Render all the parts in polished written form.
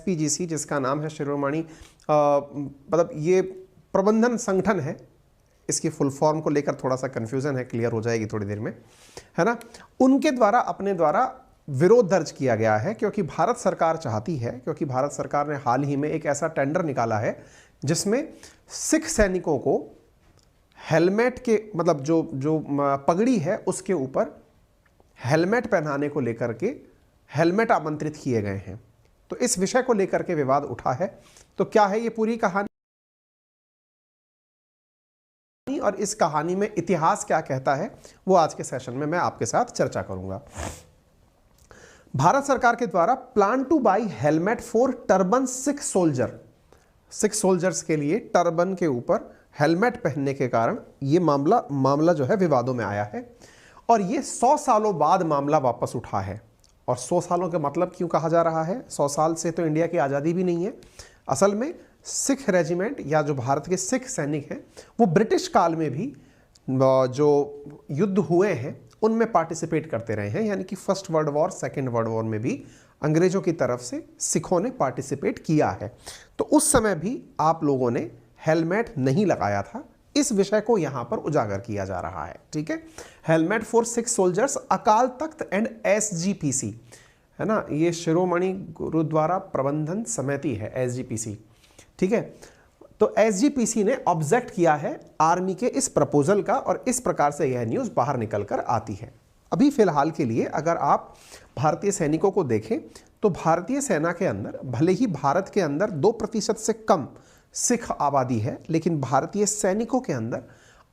SPGC, जिसका नाम है शिरोमणि मतलब ये प्रबंधन संगठन है, इसकी फुल फॉर्म को लेकर थोड़ा सा कंफ्यूजन है, क्लियर हो जाएगी थोड़ी देर में, है ना। उनके द्वारा अपने द्वारा विरोध दर्ज किया गया है, क्योंकि भारत सरकार चाहती है, क्योंकि भारत सरकार ने हाल ही में एक ऐसा टेंडर निकाला है जिसमें सिख सैनिकों को हेलमेट के मतलब जो पगड़ी है उसके ऊपर हेलमेट पहनाने को लेकर के हेलमेट आमंत्रित किए गए हैं। तो इस विषय को लेकर के विवाद उठा है। तो क्या है ये पूरी कहानी और इस कहानी में इतिहास क्या कहता है, वो आज के सेशन में मैं आपके साथ चर्चा करूंगा। भारत सरकार के द्वारा plan two by helmet for turban Sikh soldier, Sikh soldiers के लिए टर्बन के ऊपर हेलमेट पहनने के कारण ये मामला जो है विवादों में आया है। और ये 100 सालों बाद मामला वापस उठा है। और 100 सालों का मतलब क्यों कहा जा रहा है? 100 साल से तो इंडिया की आज़ादी भी नहीं है। असल में सिख रेजिमेंट या जो भारत के सिख सैनिक हैं वो ब्रिटिश काल में भी जो युद्ध हुए हैं उनमें पार्टिसिपेट करते रहे हैं, यानी कि first world war, second world war में भी अंग्रेजों की तरफ से सिखों ने पार्टिसिपेट किया है। तो उस समय भी आप लोगों ने हेलमेट नहीं लगाया था। इस विषय को यहां पर उजागर किया जा रहा है। ठीक है, helmet for Sikh soldiers, Akal Takht and SGPC, है ना, ये शिरोमणि गुरुद्वारा प्रबंधन समिति है, SGPC। ठीक है, तो SGPC ने ऑब्जेक्ट किया है आर्मी के इस प्रपोजल का और इस प्रकार से यह न्यूज़ बाहर निकल कर आती है। अभी फिलहाल के लिए अगर आप भारतीय सैनिकों को देखें तो भारतीय सेना के अंदर भले ही भारत के अंदर 2% से कम सिख आबादी है, लेकिन भारतीय सैनिकों के अंदर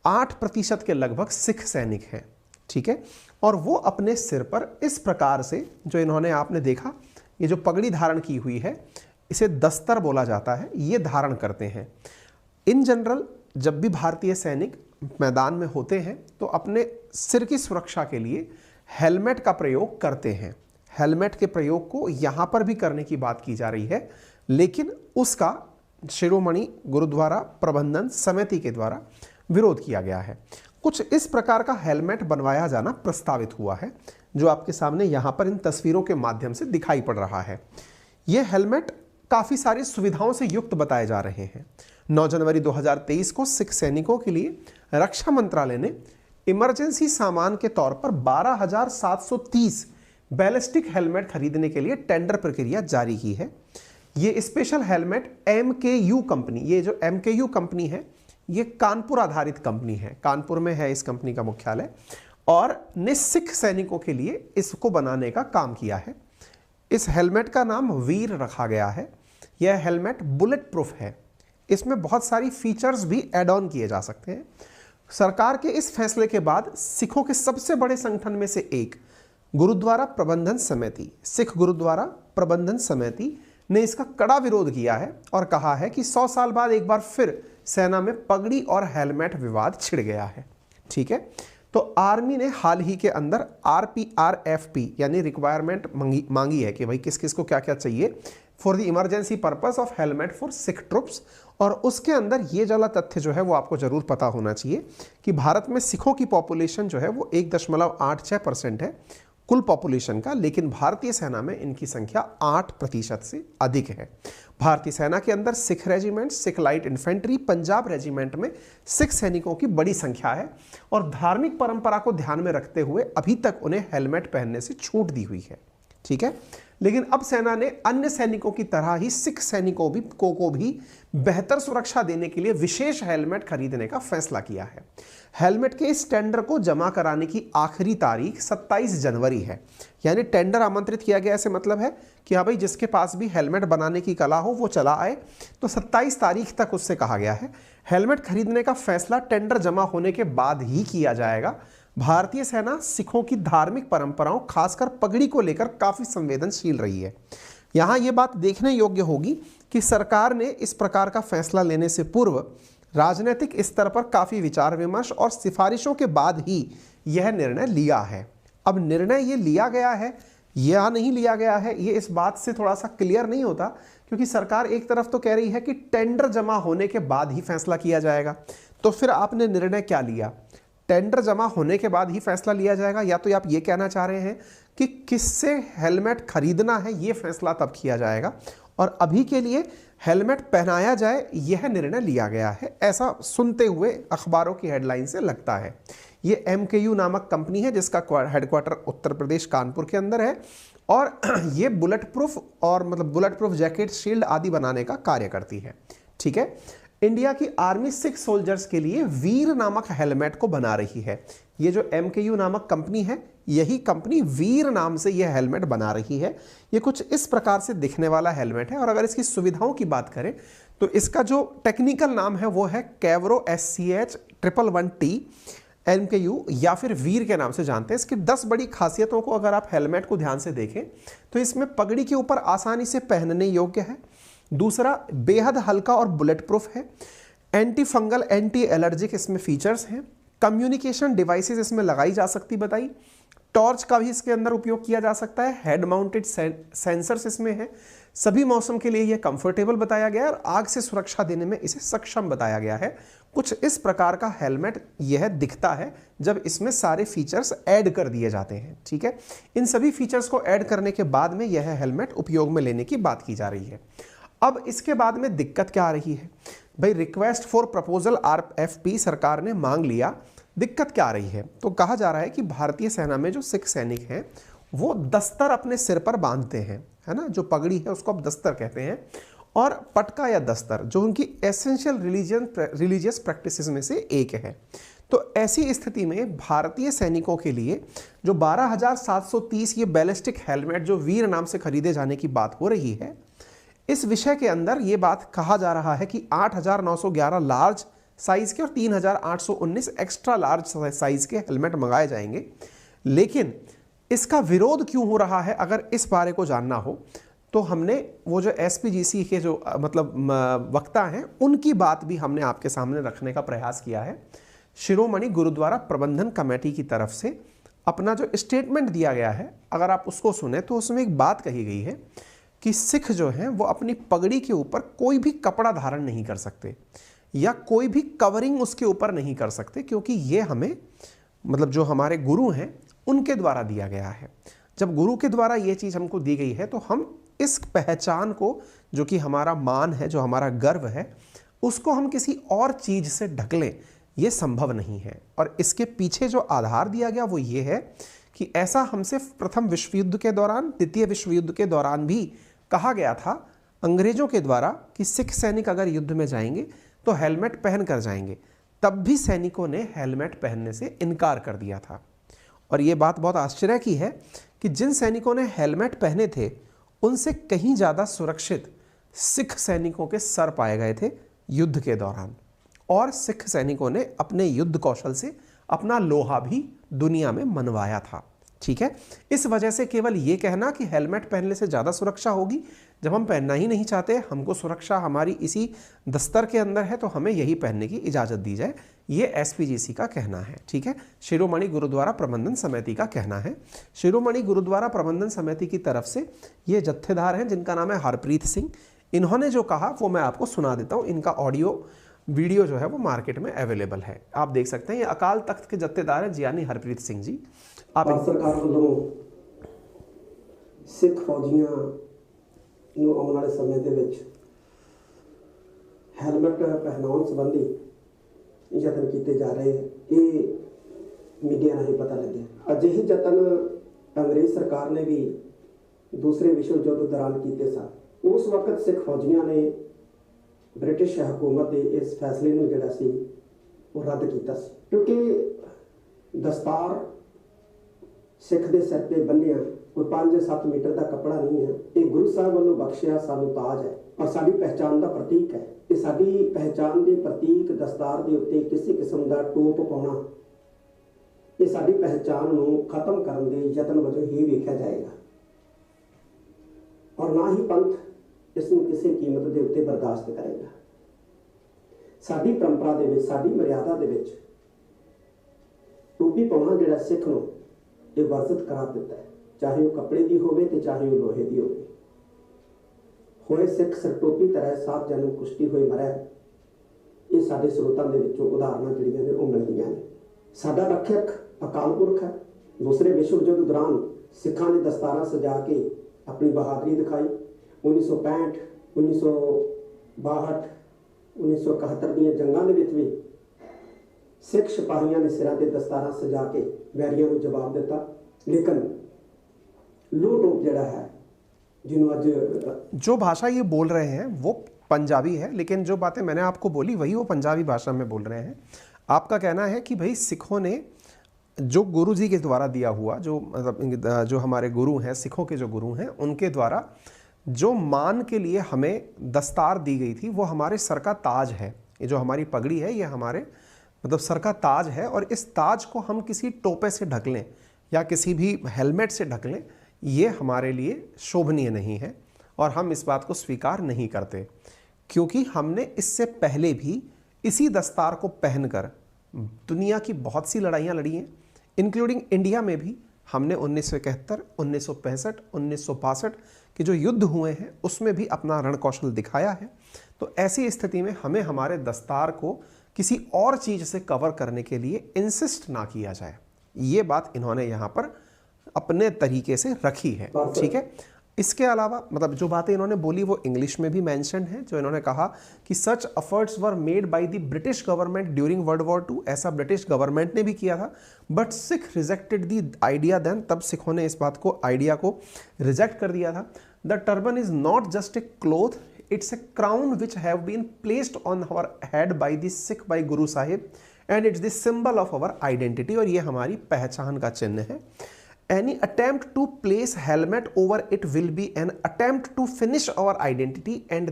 8% के लगभग सिख सैनिक हैं। ठीक है, और वो अपने सिर पर इस प्रकार से जो इन्होंने आपने देखा, ये जो पगड़ी धारण की हुई है इसे दस्तर बोला जाता है, ये धारण करते हैं। इन जनरल जब भी भारतीय सैनिक मैदान में होते हैं तो अपने सिर की सुरक्षा के लिए हेलमेट का प्रयोग करते हैं। हेलमेट के प्रयोग को यहाँ पर भी करने की बात की जा रही है, लेकिन उसका शिरोमणि गुरुद्वारा प्रबंधन समिति के द्वारा विरोध किया गया है। कुछ इस प्रकार का हेलमेट बनवाया जाना प्रस्तावित हुआ है, जो आपके सामने यहाँ पर इन तस्वीरों के माध्यम से दिखाई पड़ रहा है। यह हेलमेट काफ़ी सारी सुविधाओं से युक्त बताए जा रहे हैं। 9 जनवरी 2023 को सिख सैनिकों के लिए रक्षा मंत्रालय ने इमरजेंसी सामान के तौर पर 12,730 बैलिस्टिक हेलमेट खरीदने के लिए टेंडर प्रक्रिया जारी की है। ये स्पेशल हेलमेट MKU कंपनी, ये जो MKU कंपनी है ये कानपुर आधारित कंपनी है, कानपुर में है इस कंपनी का मुख्यालय, और ने सिख सैनिकों के लिए इसको बनाने का काम किया है। इस हेलमेट का नाम वीर रखा गया है। यह हेलमेट बुलेट प्रूफ है। इसमें बहुत सारी फीचर्स भी ऐड ऑन किए जा सकते हैं। सरकार के इस फैसले के बाद सिखों के सबसे बड़े संगठन में से एक गुरुद्वारा प्रबंधन समिति, सिख गुरुद्वारा प्रबंधन समिति ने इसका कड़ा विरोध किया है और कहा है कि 100 साल बाद एक बार फिर सेना में पगड़ी और हेलमेट विवाद छिड़ गया है। ठीक है, तो आर्मी ने हाल ही के अंदर RPRFP यानी रिक्वायरमेंट मांगी है कि भाई किस किस को क्या क्या चाहिए for the emergency purpose of helmet for Sikh troops. और उसके अंदर ये वाला तथ्य जो है वो आपको जरूर पता होना चाहिए कि भारत में सिखों की पॉपुलेशन जो है वो 1.86% है कुल पॉपुलेशन का, लेकिन भारतीय सेना में इनकी संख्या 8% से अधिक है। भारतीय सेना के अंदर Sikh regiment, Sikh light infantry, Punjab regiment में सिख सैनिकों की बड़ी संख्या है और धार्मिक परंपरा को ध्यान में रखते हुए अभी तक उन्हें हेलमेट पहनने से छूट दी हुई है। ठीक है, लेकिन अब सेना ने अन्य सैनिकों की तरह ही सिख सैनिकों को भी बेहतर सुरक्षा देने के लिए विशेष हेलमेट खरीदने का फैसला किया है। हेलमेट के इस टेंडर को जमा कराने की आखिरी तारीख 27 जनवरी है। यानी टेंडर आमंत्रित किया गया, ऐसे मतलब है कि हाँ भाई जिसके पास भी हेलमेट बनाने की कला हो वो चला आए। तो 27 तारीख तक उससे कहा गया है। हेलमेट खरीदने का फैसला टेंडर जमा होने के बाद ही किया जाएगा। भारतीय सेना सिखों की धार्मिक परंपराओं खासकर पगड़ी को लेकर काफ़ी संवेदनशील रही है। यहाँ ये बात देखने योग्य होगी कि सरकार ने इस प्रकार का फैसला लेने से पूर्व राजनीतिक स्तर पर काफ़ी विचार विमर्श और सिफारिशों के बाद ही यह निर्णय लिया है। अब निर्णय ये लिया गया है या नहीं लिया गया है ये इस बात से थोड़ा सा क्लियर नहीं होता, क्योंकि सरकार एक तरफ तो कह रही है कि टेंडर जमा होने के बाद ही फैसला किया जाएगा। तो फिर आपने निर्णय क्या लिया? टेंडर जमा होने के बाद ही फैसला लिया जाएगा, या तो आप ये कहना चाह रहे हैं कि किससे हेलमेट खरीदना है ये फैसला तब किया जाएगा और अभी के लिए हेलमेट पहनाया जाए यह निर्णय लिया गया है, ऐसा सुनते हुए अखबारों की हेडलाइन से लगता है। ये MKU नामक कंपनी है जिसका हेडक्वार्टर उत्तर प्रदेश कानपुर के अंदर है और ये बुलेट प्रूफ और मतलब बुलेट प्रूफ जैकेट, शील्ड आदि बनाने का कार्य करती है। ठीक है, इंडिया की आर्मी सिख सोल्जर्स के लिए वीर नामक हेलमेट को बना रही है। ये जो MKU नामक कंपनी है, यही कंपनी वीर नाम से यह हेलमेट बना रही है। ये कुछ इस प्रकार से दिखने वाला हेलमेट है और अगर इसकी सुविधाओं की बात करें तो इसका जो टेक्निकल नाम है वो है कैवरो SCH 111T MKU या फिर वीर के नाम से जानते हैं। इसकी 10 बड़ी खासियतों को अगर आप हेलमेट को ध्यान से देखें तो इसमें पगड़ी के ऊपर आसानी से पहनने योग्य है। दूसरा, बेहद हल्का और बुलेट प्रूफ है। एंटी फंगल, एंटी एलर्जिक इसमें फीचर्स हैं। कम्युनिकेशन डिवाइसेस इसमें लगाई जा सकती बताई। टॉर्च का भी इसके अंदर उपयोग किया जा सकता है। हेड माउंटेड सेंसर्स इसमें है। सभी मौसम के लिए यह कंफर्टेबल बताया गया है और आग से सुरक्षा देने में इसे सक्षम बताया गया है। कुछ इस प्रकार का हेलमेट यह दिखता है जब इसमें सारे फीचर्स ऐड कर दिए जाते हैं। ठीक है, इन सभी फीचर्स को ऐड करने के बाद में यह हेलमेट उपयोग में लेने की बात की जा रही है। अब इसके बाद में दिक्कत क्या आ रही है भाई? रिक्वेस्ट फॉर प्रपोजल RFP सरकार ने मांग लिया। दिक्कत क्या आ रही है? तो कहा जा रहा है कि भारतीय सेना में जो सिख सैनिक हैं वो दस्तर अपने सिर पर बांधते हैं, है ना, जो पगड़ी है उसको अब दस्तर कहते हैं, और पटका या दस्तर जो उनकी एसेंशियल रिलीजियस प्रैक्टिसेस में से एक है। तो ऐसी स्थिति में भारतीय सैनिकों के लिए जो 12,730 ये बैलिस्टिक हेलमेट जो वीर नाम से खरीदे जाने की बात हो रही है, इस विषय के अंदर ये बात कहा जा रहा है कि 8,911 लार्ज साइज के और 3,819 एक्स्ट्रा लार्ज साइज के हेलमेट मंगाए जाएंगे। लेकिन इसका विरोध क्यों हो रहा है, अगर इस बारे को जानना हो तो हमने वो जो SPGC के जो मतलब वक्ता हैं उनकी बात भी हमने आपके सामने रखने का प्रयास किया है। शिरोमणि गुरुद्वारा प्रबंधन कमेटी की तरफ से अपना जो स्टेटमेंट दिया गया है, अगर आप उसको सुने तो उसमें एक बात कही गई है कि सिख जो हैं वो अपनी पगड़ी के ऊपर कोई भी कपड़ा धारण नहीं कर सकते या कोई भी कवरिंग उसके ऊपर नहीं कर सकते, क्योंकि ये हमें मतलब जो हमारे गुरु हैं उनके द्वारा दिया गया है। जब गुरु के द्वारा ये चीज़ हमको दी गई है तो हम इस पहचान को, जो कि हमारा मान है, जो हमारा गर्व है, उसको हम किसी और चीज़ से ढक लें, ये संभव नहीं है। और इसके पीछे जो आधार दिया गया वो ये है कि ऐसा हमसे प्रथम विश्व युद्ध के दौरान, द्वितीय विश्व युद्ध के दौरान भी कहा गया था अंग्रेजों के द्वारा कि सिख सैनिक अगर युद्ध में जाएंगे तो हेलमेट पहन कर जाएंगे। तब भी सैनिकों ने हेलमेट पहनने से इनकार कर दिया था। और ये बात बहुत आश्चर्य की है कि जिन सैनिकों ने हेलमेट पहने थे उनसे कहीं ज़्यादा सुरक्षित सिख सैनिकों के सर पाए गए थे युद्ध के दौरान। और सिख सैनिकों ने अपने युद्ध कौशल से अपना लोहा भी दुनिया में मनवाया था। ठीक है, इस वजह से केवल ये कहना कि हेलमेट पहनने से ज़्यादा सुरक्षा होगी, जब हम पहनना ही नहीं चाहते, हमको सुरक्षा हमारी इसी दस्तर के अंदर है, तो हमें यही पहनने की इजाज़त दी जाए, ये SPGC का कहना है। ठीक है, शिरोमणि गुरुद्वारा प्रबंधन समिति का कहना है। शिरोमणि गुरुद्वारा प्रबंधन समिति की तरफ से ये जत्थेदार हैं जिनका नाम है हरप्रीत सिंह। इन्होंने जो कहा वो मैं आपको सुना देता हूँ। इनका ऑडियो वीडियो जो है वो मार्केट में अवेलेबल है, आप देख सकते हैं। ये अकाल तख्त के जत्थेदार हैं जियानी हरप्रीत सिंह जी। आप सरकार ਵੱਲੋਂ ਸਿੱਖ ਫੌਜੀਆਂ ਨੂੰ ਆਉਣ ਵਾਲੇ ਸਮੇਂ ਦੇ ਵਿੱਚ ਹੈਲਮਟ ਪਹਿਨਾਉਣ ਸੰਬੰਧੀ ਯਤਨ ਕੀਤੇ ਜਾ ਰਹੇ ਹਨ। ਇਹ ਮੀਡੀਆ ਰਾਹੀਂ ਪਤਾ ਲੱਗਿਆ। ਅਜਿਹੇ ਯਤਨ ਅੰਗਰੇਜ਼ ਸਰਕਾਰ ਨੇ ਵੀ ਦੂਸਰੇ ਵਿਸ਼ਵ ਯੁੱਧ ਦੌਰਾਨ ਕੀਤੇ ਸਨ। ਉਸ ਵਕਤ ਸਿੱਖ ਫੌਜੀਆਂ ਨੇ ਬ੍ਰਿਟਿਸ਼ ਹਕੂਮਤ ਦੇ ਇਸ ਫੈਸਲੇ ਨੂੰ ਜਿਹੜਾ ਸੀ ਉਹ ਰੱਦ ਕੀਤਾ ਸੀ, ਕਿਉਂਕਿ ਦਸਤਾਰ सिख के सिर पर बन्निया कोई 5-7 मीटर का कपड़ा नहीं है। ये गुरु साहब वालों बख्शिया सानू ताज है और साड़ी पहचान का प्रतीक है। ये साड़ी पहचान के प्रतीक दस्तार के उत्ते किसी किस्म का टोप पाना, ये साड़ी पहचान को खत्म करने के यतन वजों ही वेख्या जाएगा और ना ही पंथ इसनूं किसी कीमत के उत्ते बर्दाश्त करेगा। साड़ी परंपरा दे विच, साड़ी मर्यादा दे विच टोपी पाउणा जिहड़ा सिख नूं ये वर्जित करा दिता है, चाहे वो कपड़े की होवे ते चाहे वो लोहे की होवे। होए सिख सरटोपी तरह सात जन्म कुश्ती होए मरै, ये साडे स्रोतां दे विचों उदाहरणां जिहड़ियां ने वो मिलदियां ने। साडा रक्षक अकाल पुरख है। दूसरे विश्व युद्ध दौरान सिखां ने दस्तारां सजा के अपनी बहादरी दिखाई। 1965 1962 1971 ਦੀਆਂ ਜੰਗਾਂ ਦੇ ਵਿੱਚ ਵੀ ਸਿੱਖ ਸਿਪਾਹੀਆਂ ਨੇ ਸਿਰਾਂ ਤੇ ਦਸਤਾਰਾਂ ਸਜਾ ਕੇ ਵੈਰੀਆਂ ਨੂੰ ਜਵਾਬ ਦਿੱਤਾ, ਲੇਕਿਨ ਲੂਟ ਜਿਹੜਾ ਹੈ ਜਿਹਨੂੰ ਅੱਜ जो भाषा ये बोल रहे हैं वो पंजाबी है, लेकिन जो बातें मैंने आपको बोली वही वो पंजाबी भाषा में बोल रहे हैं। आपका कहना है कि भाई सिखों ने जो गुरु जी के द्वारा दिया हुआ, जो मतलब जो हमारे गुरु हैं, सिखों के जो गुरु हैं, उनके द्वारा जो मान के लिए हमें दस्तार दी गई थी वो हमारे सर का ताज है। ये जो हमारी पगड़ी है ये हमारे मतलब सर का ताज है, और इस ताज को हम किसी टोपे से ढक लें या किसी भी हेलमेट से ढक लें, ये हमारे लिए शोभनीय नहीं है और हम इस बात को स्वीकार नहीं करते, क्योंकि हमने इससे पहले भी इसी दस्तार को पहनकर दुनिया की बहुत सी लड़ाइयाँ लड़ी हैं, इंक्लूडिंग इंडिया में भी हमने 1971, 1965, 1962 के जो युद्ध हुए हैं उसमें भी अपना रणकौशल दिखाया है। तो ऐसी स्थिति में हमें हमारे दस्तार को किसी और चीज़ से कवर करने के लिए इंसिस्ट ना किया जाए, ये बात इन्होंने यहाँ पर अपने तरीके से रखी है। ठीक है, इसके अलावा मतलब जो बातें इन्होंने बोली वो इंग्लिश में भी मेंशन है, जो इन्होंने कहा कि such efforts were made by the British government during World War 2, ऐसा ब्रिटिश गवर्नमेंट ने भी किया था, but Sikh rejected the idea then, तब सिखों ने इस बात को आइडिया को रिजेक्ट कर दिया था। The turban is not just a cloth, it's a crown which have been placed on our head by the Sikh by Guru Sahib and it's the symbol of our identity, और ये हमारी पहचान का चिन्ह है। Any attempt to place helmet over it will be an attempt to finish our identity, and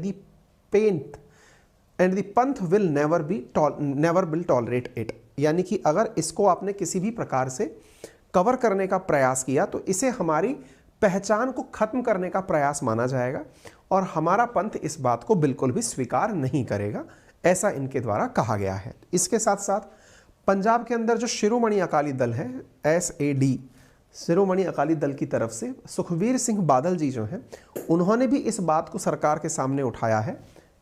the पंथ will never will tolerate it। यानी कि अगर इसको आपने किसी भी प्रकार से कवर करने का प्रयास किया तो इसे हमारी पहचान को खत्म करने का प्रयास माना जाएगा और हमारा पंथ इस बात को बिल्कुल भी स्वीकार नहीं करेगा, ऐसा इनके द्वारा कहा गया है। इसके साथ साथ पंजाब के अंदर जो शिरोमणि अकाली दल है, SAD, शिरोमणि अकाली दल की तरफ से सुखबीर सिंह बादल जी जो हैं उन्होंने भी इस बात को सरकार के सामने उठाया है।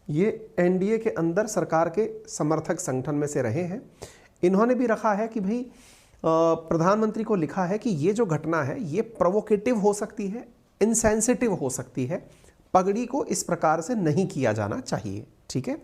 ये NDA के अंदर सरकार के समर्थक संगठन में से रहे हैं। इन्होंने भी रखा है कि भाई प्रधानमंत्री को लिखा है कि ये जो घटना है ये प्रोवोकेटिव हो सकती है, इनसेंसिटिव हो सकती है, पगड़ी को इस प्रकार से नहीं किया जाना चाहिए। ठीक है,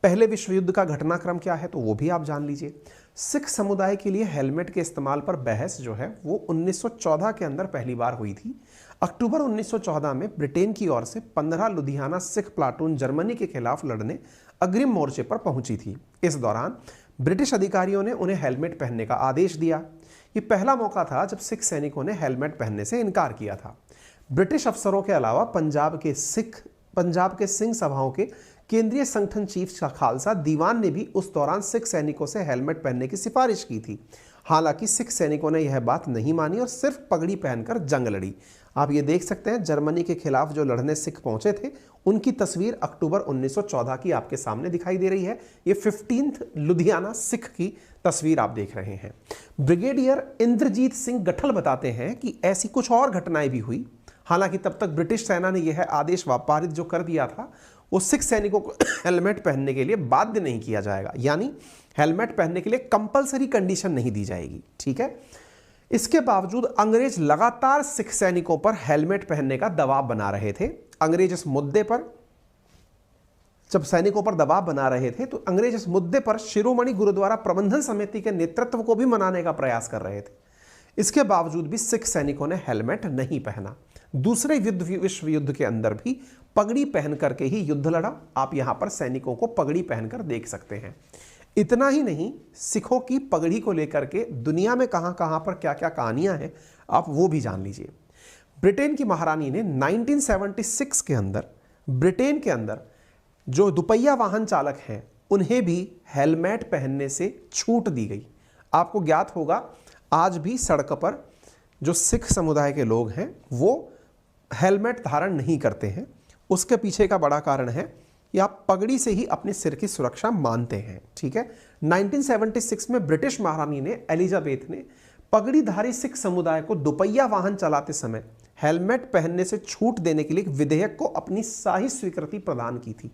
पहले विश्व युद्ध का घटनाक्रम क्या है तो वो भी आप जान लीजिए। सिख समुदाय के लिए हेलमेट के इस्तेमाल पर बहस जो है वो 1914 के अंदर पहली बार हुई थी। अक्टूबर 1914 में ब्रिटेन की ओर से 15 लुधियाना सिख प्लाटून जर्मनी के खिलाफ लड़ने अग्रिम मोर्चे पर पहुंची थी। इस दौरान ब्रिटिश अधिकारियों ने उन्हें हेलमेट पहनने का आदेश दिया। ये पहला मौका था जब सिख सैनिकों ने हेलमेट पहनने से इनकार किया था। ब्रिटिश अफसरों के अलावा पंजाब के सिंह सभाओं के केंद्रीय संगठन चीफ खालसा दीवान ने भी उस दौरान सिख सैनिकों से हेलमेट पहनने की सिफारिश की थी। हालांकि सिख सैनिकों ने यह बात नहीं मानी और सिर्फ पगड़ी पहनकर जंग लड़ी। आप ये देख सकते हैं जर्मनी के खिलाफ जो लड़ने सिख पहुंचे थे उनकी तस्वीर अक्टूबर 1914 की आपके सामने दिखाई दे रही है। ये 15th लुधियाना सिख की तस्वीर आप देख रहे हैं। ब्रिगेडियर इंद्रजीत सिंह गठल बताते हैं कि ऐसी कुछ और घटनाएं भी हुई। हालांकि तब तक ब्रिटिश सेना ने यह आदेश पारित जो कर दिया था वो सिख सैनिकों को हेलमेट पहनने के लिए बाध्य नहीं किया जाएगा, यानी हेलमेट पहनने के लिए कंपलसरी कंडीशन नहीं दी जाएगी। ठीक है, इसके बावजूद अंग्रेज लगातार सिख सैनिकों पर हेलमेट पहनने का दबाव बना रहे थे। अंग्रेज इस मुद्दे पर जब सैनिकों पर दबाव बना रहे थे तो अंग्रेज इस मुद्दे पर शिरोमणि गुरुद्वारा प्रबंधन समिति के नेतृत्व को भी मनाने का प्रयास कर रहे थे। इसके बावजूद भी सिख सैनिकों ने हेलमेट नहीं पहना। दूसरे विश्व युद्ध के अंदर भी पगड़ी पहन करके ही युद्ध लड़ा। आप यहां पर सैनिकों को पगड़ी पहनकर देख सकते हैं। इतना ही नहीं, सिखों की पगड़ी को लेकर के दुनिया में कहां कहां पर क्या क्या कहानियां हैं आप वो भी जान लीजिए। ब्रिटेन की महारानी ने 1976 के अंदर ब्रिटेन के अंदर जो दुपहिया वाहन चालक हैं उन्हें भी हेलमेट पहनने से छूट दी गई। आपको ज्ञात होगा आज भी सड़क पर जो सिख समुदाय के लोग हैं वो हेलमेट धारण नहीं करते हैं। उसके पीछे का बड़ा कारण है कि आप पगड़ी से ही अपने सिर की सुरक्षा मानते हैं। ठीक है, 1976 में ब्रिटिश महारानी ने एलिजाबेथ ने पगड़ीधारी सिख समुदाय को दुपहिया वाहन चलाते समय हेलमेट पहनने से छूट देने के लिए एक विधेयक को अपनी शाही स्वीकृति प्रदान की थी।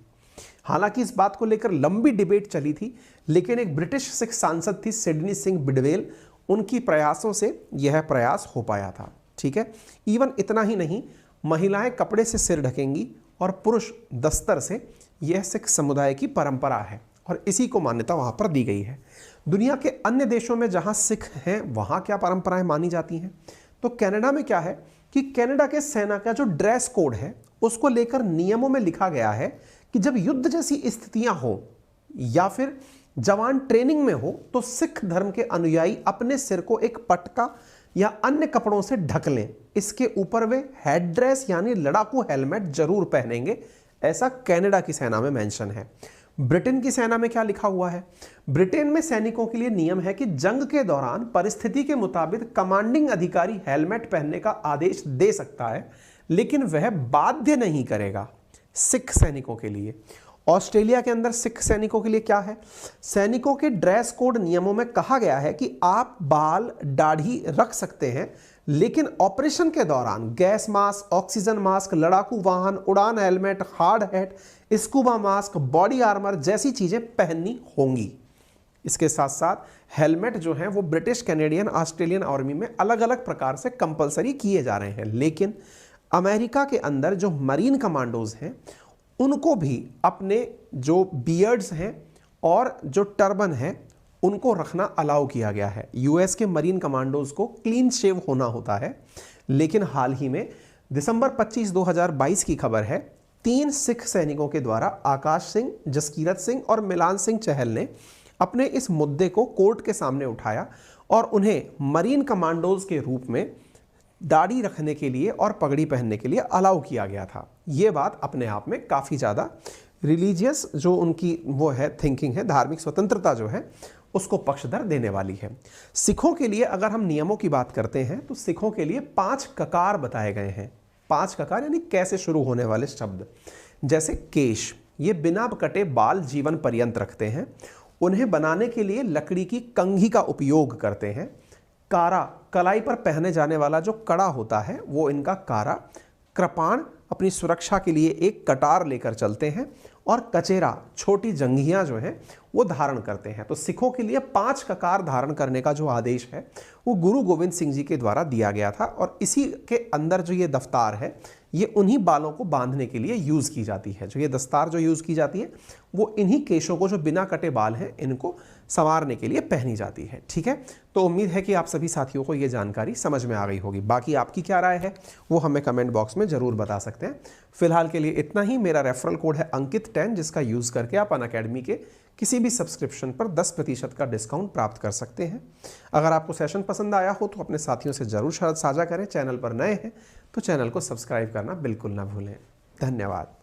हालांकि इस बात को लेकर लंबी डिबेट चली थी, लेकिन एक ब्रिटिश सिख सांसद थी सिडनी सिंह बिडवेल, उनकी प्रयासों से यह प्रयास हो पाया था। ठीक है, इवन इतना ही नहीं, महिलाएं कपड़े से सिर ढकेंगी और पुरुष दस्तर से यह सिख समुदाय की परंपरा है और इसी को मान्यता वहां पर दी गई है। दुनिया के अन्य देशों में जहां सिख हैं वहां क्या परंपराएं मानी जाती हैं? तो कनाडा में क्या है कि कनाडा के सेना का जो ड्रेस कोड है उसको लेकर नियमों में लिखा गया है कि जब युद्ध जैसी स्थितियां हो या फिर जवान ट्रेनिंग में हो तो सिख धर्म के अनुयायी अपने सिर को एक पटका या अन्य कपड़ों से ढक लें। इसके ऊपर वे हेड ड्रेस यानी लड़ाकू हेलमेट जरूर पहनेंगे, ऐसा कनाडा की सेना में मेंशन है। ब्रिटेन की सेना में क्या लिखा हुआ है? ब्रिटेन में सैनिकों के लिए नियम है कि जंग के दौरान परिस्थिति के मुताबिक कमांडिंग अधिकारी हेलमेट पहनने का आदेश दे सकता है, लेकिन वह बाध्य नहीं करेगा सिख सैनिकों के लिए। ऑस्ट्रेलिया के अंदर सिख सैनिकों के लिए क्या है? सैनिकों के ड्रेस कोड नियमों में कहा गया है कि आप बाल दाढ़ी रख सकते हैं, लेकिन ऑपरेशन के दौरान गैस मास्क, ऑक्सीजन मास्क, लड़ाकू वाहन, उड़ान helmet, hard hat, scuba mask, body armour जैसी चीजें पहननी होंगी। इसके साथ साथ हेलमेट जो है वो ब्रिटिश, कैनेडियन, ऑस्ट्रेलियन आर्मी में अलग अलग प्रकार से कंपलसरी किए जा रहे हैं, लेकिन अमेरिका के अंदर जो मरीन कमांडोज हैं उनको भी अपने जो बियर्ड्स हैं और जो टर्बन है उनको रखना अलाउ किया गया है। यूएस के मरीन कमांडोज को क्लीन शेव होना होता है, लेकिन हाल ही में दिसंबर 25, 2022 की खबर है, 3 सिख सैनिकों के द्वारा आकाश सिंह, जसकीरत सिंह और मिलान सिंह चहल ने अपने इस मुद्दे को कोर्ट के सामने उठाया और उन्हें मरीन कमांडोज के रूप में दाढ़ी रखने के लिए और पगड़ी पहनने के लिए अलाउ किया गया था। ये बात अपने आप में काफ़ी ज़्यादा रिलीजियस जो उनकी वो है थिंकिंग है, धार्मिक स्वतंत्रता जो है उसको पक्षधर देने वाली है। सिखों के लिए अगर हम नियमों की बात करते हैं तो सिखों के लिए 5 ककार बताए गए हैं। 5 ककार यानी कैसे शुरू होने वाले शब्द, जैसे केश, ये बिना कटे बाल जीवन पर्यंत रखते हैं। उन्हें बनाने के लिए लकड़ी की कंघी का उपयोग करते हैं। कारा, कलाई पर पहने जाने वाला जो कड़ा होता है वो इनका कारा। कृपाण, अपनी सुरक्षा के लिए एक कटार लेकर चलते हैं। और कचेरा, छोटी जंघियां जो हैं वो धारण करते हैं। तो सिखों के लिए 5 ककार धारण करने का जो आदेश है वो गुरु गोविंद सिंह जी के द्वारा दिया गया था और इसी के अंदर जो ये दफ्तार है ये उन्हीं बालों को बांधने के लिए यूज़ की जाती है। जो ये दस्तार जो यूज़ की जाती है वो इन्हीं केशों को, जो बिना कटे बाल हैं, इनको संवारने के लिए पहनी जाती है। ठीक है, तो उम्मीद है कि आप सभी साथियों को ये जानकारी समझ में आ गई होगी। बाकी आपकी क्या राय है वो हमें कमेंट बॉक्स में ज़रूर बता सकते हैं। फिलहाल के लिए इतना ही। मेरा रेफरल कोड है अंकित10, जिसका यूज़ करके आप अनअकैडमी के किसी भी सब्सक्रिप्शन पर 10% का डिस्काउंट प्राप्त कर सकते हैं। अगर आपको सेशन पसंद आया हो तो अपने साथियों से ज़रूर साझा करें। चैनल पर नए हैं तो चैनल को सब्सक्राइब करना बिल्कुल ना भूलें। धन्यवाद।